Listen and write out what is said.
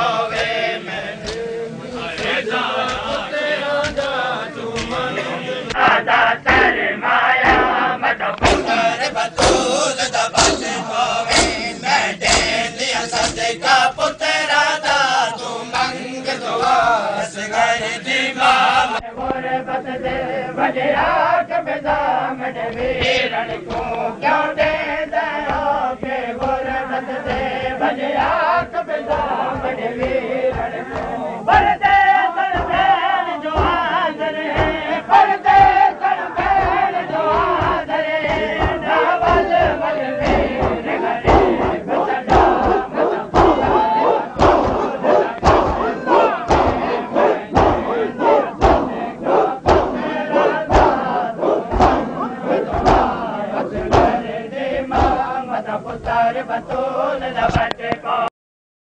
पावे आदा तर माया मत पुत्र बतूल दबच पावे मैं दे लिया सदका पुत्र दा तू मंग दुआ सगर दी मां गोर बत दे वजया कबदा मड वीरन को क्यों दे दया के गोर बत दे वजया कबदा मड वीरन